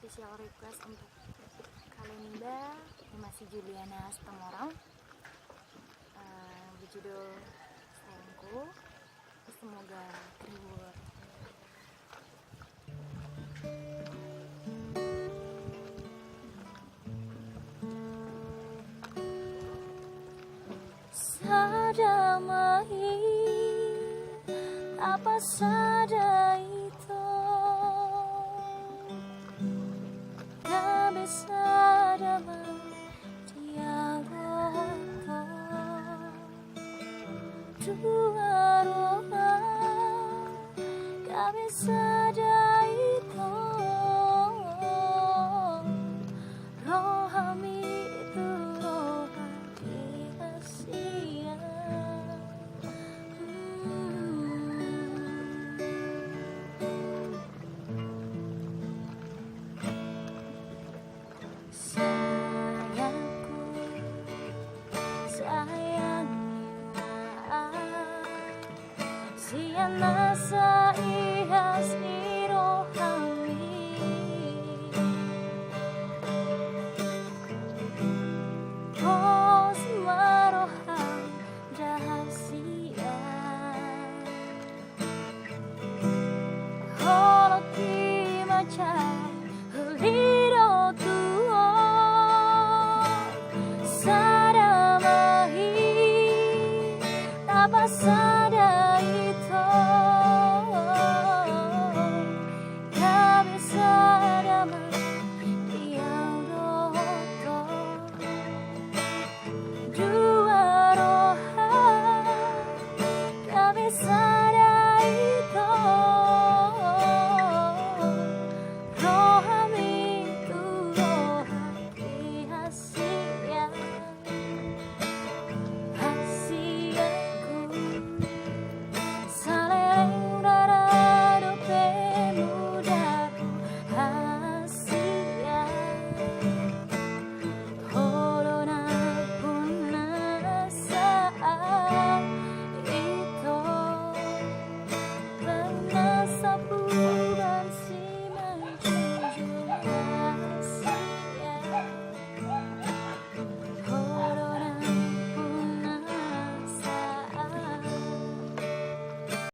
special request untuk Kalinda masih Juliana Stomorang, berjudul Sayangku. Semoga terhibur. Sadamai apa saja itu, gak bisa damai tiada dua roha, gak bisa itu rohami itu rohami Asia. Siana sa ihas irohami, pos maroham rahasia, holoki macam